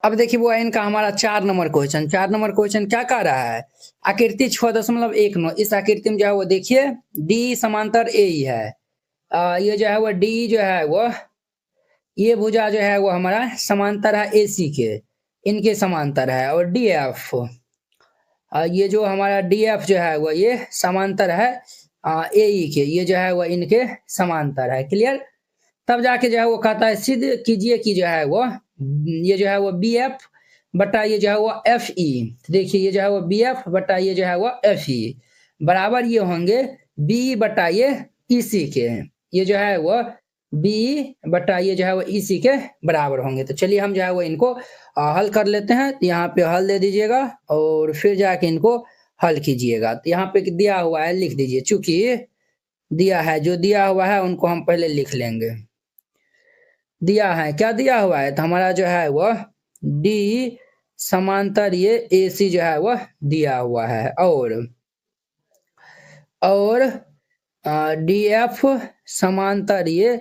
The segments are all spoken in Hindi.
अब देखिए वो है इनका हमारा 4 नंबर क्वेश्चन। 4 नंबर क्वेश्चन क्या कह रहा है? आकृति 6.19 इस आकृति में जो है वो देखिए डी समांतर ए ही है। ये जो है वो डी जो है वो ये भुजा जो है वो हमारा समांतर है एसी के, इनके समांतर है और डीएफ ये जो हमारा डीएफ जो है वो ये समांतर है एई के, ये जो है वो इनके समांतर है। क्लियर? तब जाके जो है वो कहता है सिद्ध कीजिए कि जो है वो ये जो है वो बी एफ बटा ये जो है वो एफ ई। देखिए ये जो है वो बी एफ बटा ये जो है वो एफ ई बराबर ये होंगे बी बटा ये इसी के, ये जो है वो बी बटा ये जो है वो इसी के बराबर होंगे। तो चलिए हम जो है वो इनको हल कर लेते हैं। तो यहाँ पे हल दे दीजिएगा और फिर जाके इनको हल कीजिएगा। तो यहाँ पे दिया हुआ है लिख दीजिए, चूंकि दिया है जो दिया हुआ है उनको हम पहले लिख लेंगे। दिया है क्या दिया हुआ है? तो हमारा जो है वह डी समांतर ये एसी जो है वह दिया हुआ है और डी एफ समांतर ये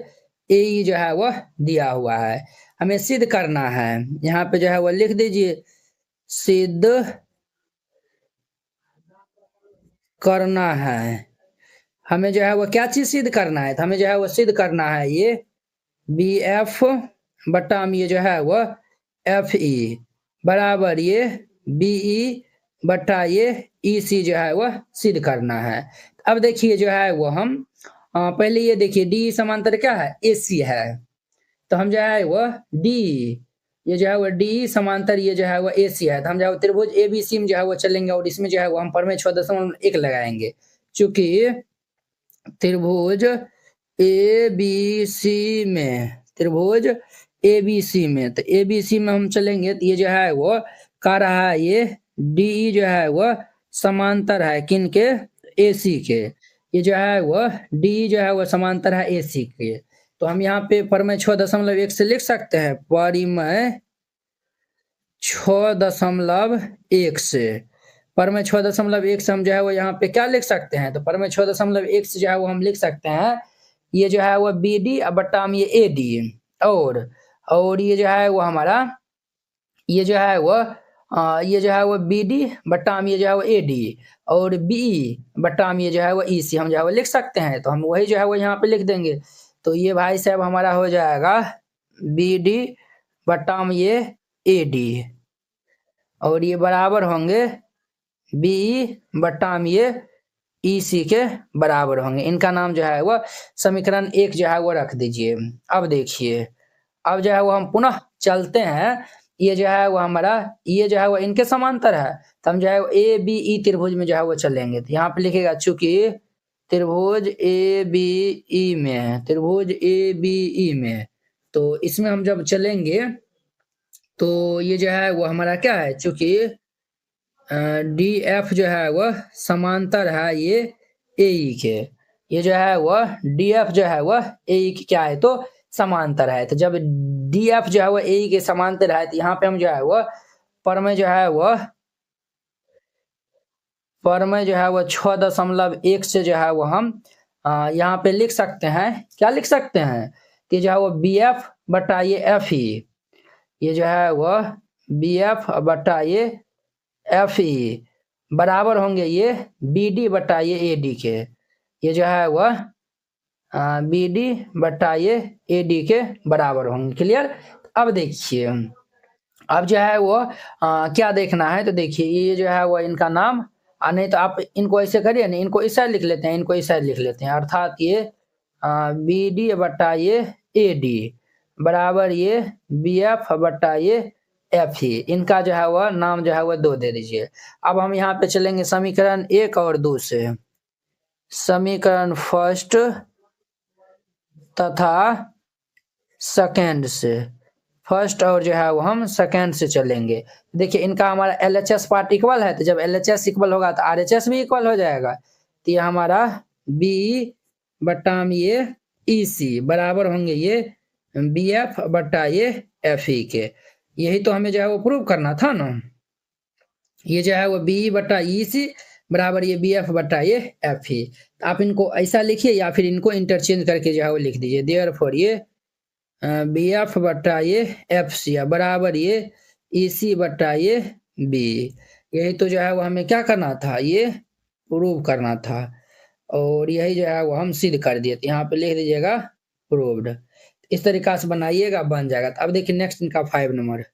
ए जो है वह दिया हुआ है। हमें सिद्ध करना है, यहाँ पे जो है वह लिख दीजिए सिद्ध करना है। हमें जो है वो क्या चीज सिद्ध करना है? तो हमें जो है वो सिद्ध करना है ये बी एफ बटा ये जो है वो एफ ई बराबर ये बी ई बटा ये ई सी जो है वह सिद्ध करना है। अब देखिए जो है वो हम पहले ये देखिए डी समांतर क्या है? ए सी है। तो हम जो है वो डी ये जो है वो डी समांतर ये जो है वो ए सी है। तो हम जो है त्रिभुज ए बी सी में जो है वो चलेंगे और इसमें जो है वो हम पर में 6.1 लगाएंगे, चूंकि त्रिभुज ए बी सी में त्रिभुज ए बी सी में तो ए बी सी में हम चलेंगे तो ये जो है वो कह रहा है ये डी जो है वो समांतर है किनके? ए सी के। ये जो है वो डी जो है वो समांतर है ए सी के। तो हम यहाँ पे परिमेय 6.1 से लिख सकते हैं परिमेय 6.1 से। परिमेय 6.1 से हम जो है वो यहाँ पे क्या लिख सकते हैं? तो परिमेय 6.1 से जो है वो हम लिख सकते हैं ये जो है वो बी डी बटा ये ए डी और ये जो है वो हमारा ये जो है वो ये जो है वो बी डी बटा ये जो है वो ए डी और बी बटा ये जो है वो ई सी हम जो है वो लिख सकते हैं। तो हम वही जो है वो यहाँ पे लिख देंगे। तो ये भाई साहब हमारा हो जाएगा बी डी बटा ये ए डी और ये बराबर होंगे बी बटा ये ई सी के बराबर होंगे। इनका नाम जो है वो समीकरण 1 जो है वो रख दीजिए। अब देखिए अब जो है वो हम पुनः चलते हैं, ये जो है वो हमारा ये जो है वो इनके समांतर है। तो हम जो है ए बी ई त्रिभुज में जो है वो चलेंगे। तो यहाँ पे लिखेगा चूंकि त्रिभुज ए बी ई में है, त्रिभुज ए बी ई में, तो इसमें हम जब चलेंगे तो ये जो है वो हमारा क्या है? चूंकि डी एफ जो है वह समांतर है ये ए के, ये जो है वह डी एफ जो है वह ए की क्या है? तो समांतर है। तो जब डी एफ जो है वह ए के समांतर है तो यहाँ पे हम जो है वह परिमेय जो है वह परिमेय जो है वह 6.1 से जो है वह हम यहाँ पे लिख सकते हैं। क्या लिख सकते हैं? कि जो है वो बी एफ बटा ये एफ ई, ये जो है वह बी एफ बटा ये एफ ई बराबर होंगे ये बी डी बटा ये ए डी के, ये जो है वह बी डी बटा ये ए डी के बराबर होंगे। क्लियर? अब देखिए अब जो है वो क्या देखना है? तो देखिए ये जो है वो इनका नाम नहीं तो आप इनको ऐसे करिए ना, इनको इस साइड लिख लेते हैं, इनको इस साइड लिख लेते हैं, अर्थात ये बी डी बटा ये ए डी बराबर ये बी एफ बटा ये एफ ई। इनका जो है वह नाम जो है वह 2 दे दीजिए। अब हम यहाँ पे चलेंगे समीकरण 1 और 2 से, समीकरण फर्स्ट तथा सेकेंड से, फर्स्ट और जो है वो हम सेकेंड से चलेंगे। देखिए इनका हमारा LHS पार्ट इक्वल है, तो जब LHS इक्वल होगा तो RHS भी इक्वल हो जाएगा। तो ये हमारा B बटा ये EC बराबर होंगे ये BF बटा ये FE के। यही तो हमें जो है वो प्रूव करना था ना। ये जो है वो B बटा EC बराबर ये BF बटा ये FE। तो आप इनको ऐसा लिखिए या फिर इनको इंटरचेंज करके जो है वो लिख दीजिए। देयरफॉर ये बी एफ बटा ये एफ सी बराबर ये AC बटा ये B। यही तो जो है वो हमें क्या करना था, ये प्रूव करना था और यही जो है वो हम सिद्ध कर दिए। तो यहाँ पे लिख दीजिएगा प्रूव्ड। इस तरीका से बनाइएगा, बन जाएगा। तो अब देखिए नेक्स्ट इनका 5 नंबर।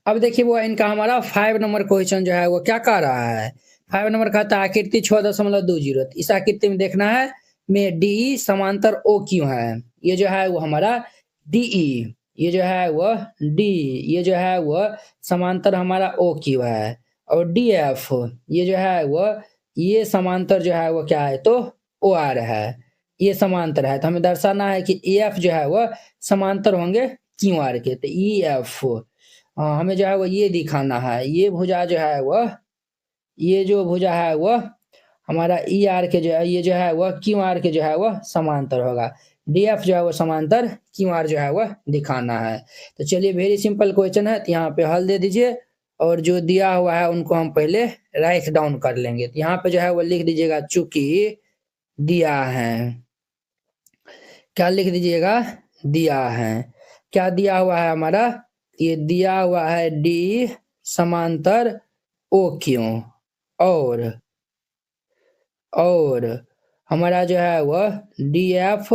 अब देखिए वो इनका हमारा 5 नंबर क्वेश्चन जो है वो क्या कह रहा है। 5 नंबर कहता है आकृति 6.20। इस आकृति में देखना है में DE समांतर OQ है। ये जो है वो हमारा DE, ये जो है वो D, ये जो है वो समांतर हमारा OQ है। और DF ये जो है वो ये समांतर जो है वो क्या है तो OR है। ये समांतर है तो हमें दर्शाना है कि EF जो है वो समांतर होंगे QR के। तो EF हमें जो है वो ये दिखाना है। ये भुजा जो है वह, ये जो भुजा है वह हमारा ER के जो है, ये जो है वह QR के जो है वह समांतर होगा। DF जो है वो समांतर QR जो है वह दिखाना है। तो चलिए वेरी सिंपल क्वेश्चन है। तो यहाँ पे हल दे दीजिए और जो दिया हुआ है उनको हम पहले राइट डाउन कर लेंगे। तो यहाँ पे जो है वो लिख दीजिएगा चूंकि दिया है। क्या लिख दीजिएगा, दिया है। क्या दिया हुआ है हमारा, ये दिया हुआ है D समांतर OQ और हमारा जो है वह DF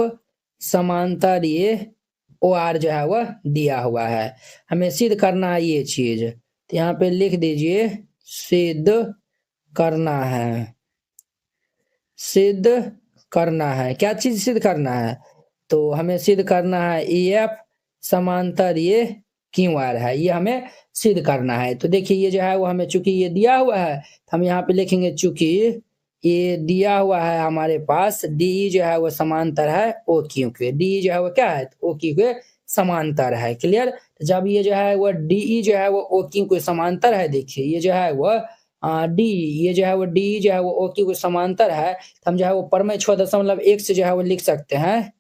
समांतर ये OR जो है वह दिया हुआ है। हमें सिद्ध करना है ये चीज। तो यहाँ पे लिख दीजिए सिद्ध करना है। सिद्ध करना है, क्या चीज सिद्ध करना है, तो हमें सिद्ध करना है EF समांतर ये QR है। ये हमें सिद्ध करना है। तो देखिए ये जो है वो हमें चूंकि ये दिया हुआ है तो हम यहाँ पे लिखेंगे चूंकि ये दिया हुआ है हमारे पास DE जो है वो समांतर है OQ के। DE जो है वो क्या है तो OQ के समांतर है। क्लियर। जब ये जो है वो DE जो है वो OQ के समांतर है, देखिए ये जो है वो D, ये जो है वो DE जो है वो OQ के समांतर है। तो हम जो है वो परिमेय 6.1 से जो है वो लिख सकते हैं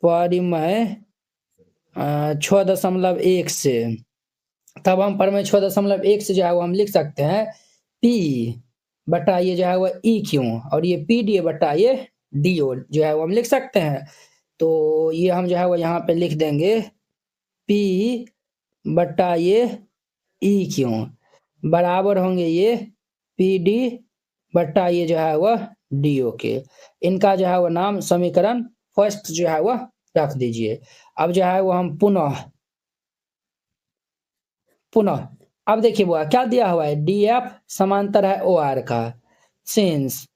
परिमेय 6.1 से। तब हम परिमेय 6.1 से जो है वो हम लिख सकते हैं P बटा ये जो है वो EQ और ये PD बटा ये DO जो है वो हम लिख सकते हैं। तो ये हम जो है वो यहाँ पे लिख देंगे P बटा ये EQ बराबर होंगे ये PD बटा ये जो है वह DO के। इनका जो है वो नाम समीकरण फर्स्ट जो है वह रख दीजिए। अब जो है वो हम पुनः अब देखिए वो क्या दिया हुआ है, DF समांतर है OR का। सिंस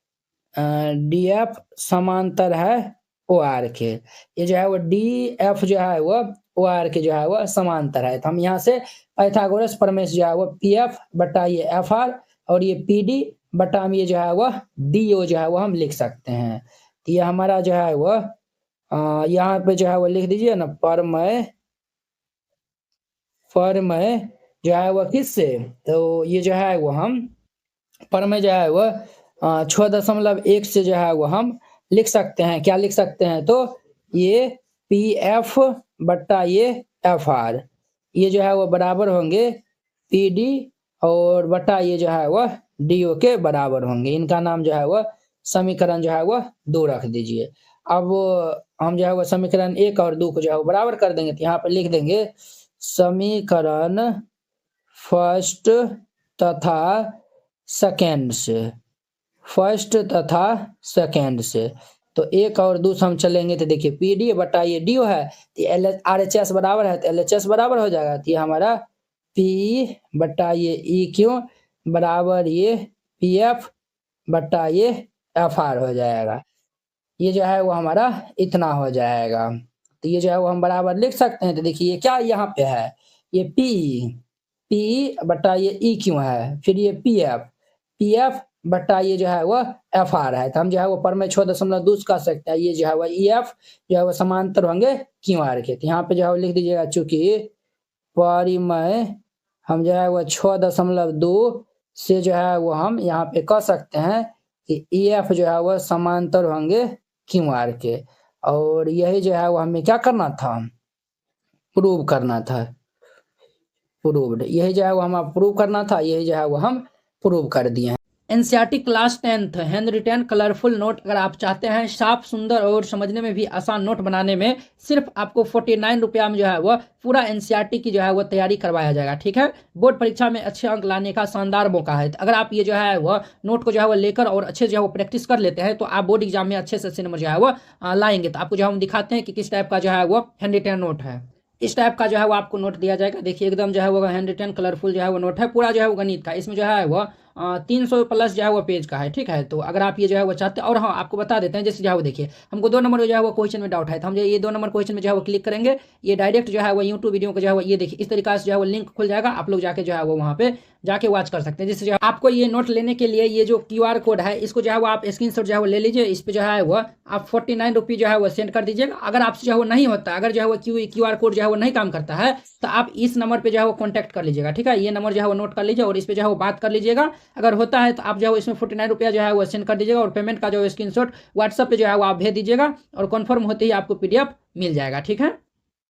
DF समांतर है OR के, ये जो है वो DF जो है वो OR के जो है वो समांतर है। तो हम यहाँ से पाइथागोरस प्रमेय जो है वो PF बटा ये FR और ये PD बटा हम ये जो है वो DO जो है वो हम लिख सकते हैं। तो ये हमारा जो है वो यहाँ पे जो है वो लिख दीजिए ना परिमेय जो है वो किससे, तो ये जो है वो हम परिमेय जो है वो 6.1 से जो है वो हम लिख सकते हैं। क्या लिख सकते हैं, तो ये PF बट्टा ये FR ये जो है वो बराबर होंगे PD और बट्टा ये जो है वह DO के बराबर होंगे। इनका नाम जो है वह समीकरण जो है वह 2 रख दीजिए। अब हम जो है वह समीकरण 1 और 2 को जो है वो बराबर कर देंगे। तो यहाँ पे लिख देंगे समीकरण फर्स्ट तथा सेकेंड से, फर्स्ट तथा सेकेंड से। तो 1 और 2 से हम चलेंगे तो देखिए PD बटा ये DO है तो RHS बराबर है तो LHS बराबर हो जाएगा। तो ये हमारा P बटा ये EQ बराबर ये PF बटा ये FR हो जाएगा। ये जो है वो हमारा इतना हो जाएगा। तो ये जो है वो हम बराबर लिख सकते हैं। तो देखिए ये क्या यहाँ पे है, ये P बटा ये EQ है, फिर ये PF बटा ये जो है वो FR है। तो हम जो है वो परिमेय 6.2 कह सकते हैं। ये जो है वो EF जो है वो समांतर होंगे QR के। तो यहाँ पे जो है वो लिख दीजिएगा चूंकि परिमेय हम जो है वो 6.2 से जो है वो हम यहाँ पे कह सकते हैं कि EF जो है वो समांतर होंगे QR के। और यही जो है वो हमें क्या करना था, प्रूव करना था। प्रूव्ड, यही जो है वो हमें प्रूव करना था, यही जो है वो हम प्रूव कर दिए हैं। NCERT class 10th hand retain colourful note अगर आप चाहते हैं साफ सुंदर और समझने में भी आसान नोट बनाने में, सिर्फ आपको 49 रुपया में जो है वह पूरा एनसीईआरटी की जो है वह तैयारी करवाया जाएगा। ठीक है, बोर्ड परीक्षा में अच्छे अंक लाने का शानदार मौका है। अगर आप ये जो है वह नोट को जो है वह लेकर और अच्छे जो है वो प्रैक्टिस कर लेते हैं तो आप बोर्ड एग्जाम में अच्छे से अच्छे नंबर जो है वह लाएंगे। तो आपको जो है हम दिखाते हैं कि किस टाइप का जो है वो हैंड रिटेन नोट है। इस टाइप का जो है वो आपको नोट दिया जाएगा। देखिए एकदम जो है वो हैंड रिटेन कलरफुल जो है वो नोट है, पूरा जो है वो गणित का। इसमें जो है वो 300 प्लस जो है वो पेज का है। ठीक है, तो अगर आप ये जो है वो चाहते हैं, और हाँ आपको बता देते हैं, जैसे जो है वो देखिए हमको 2 नंबर जो है वो क्वेश्चन में डाउट है, तो हम जो ये 2 नंबर क्वेश्चन में जो है वो क्लिक करेंगे, ये डायरेक्ट जो है वो यूट्यूब वीडियो को जो है वो ये देखिए इस तरीके से जो है वो लिंक खुल जाएगा। आप लोग जाके जो है वो वहाँ पे जाके वॉच कर सकते हैं। जैसे जो आपको ये नोट लेने के लिए ये जो QR कोड है इसको जो है वो आप स्क्रीनशॉट जो है वो ले लीजिए। इस पे जो है वो आप 49 रुपये जो है वो सेंड कर दीजिएगा। अगर आपसे जो है वो नहीं होता, अगर जो है वो QR कोड जो है वो नहीं काम करता है, तो आप इस नंबर पे जो है वो कॉन्टैक्ट कर लीजिएगा। ठीक है, ये नंबर जो है वो नोट कर लीजिए और इस पे जो है वो बात कर लीजिएगा। अगर होता है तो आप जो है इसमें 49 रुपया जो है वो सेंड कर दीजिएगा और पेमेंट का जो स्क्रीनशॉट व्हाट्सएप पे जो है वो आप भेज दीजिएगा और कन्फर्म होते ही आपको PDF मिल जाएगा। ठीक है।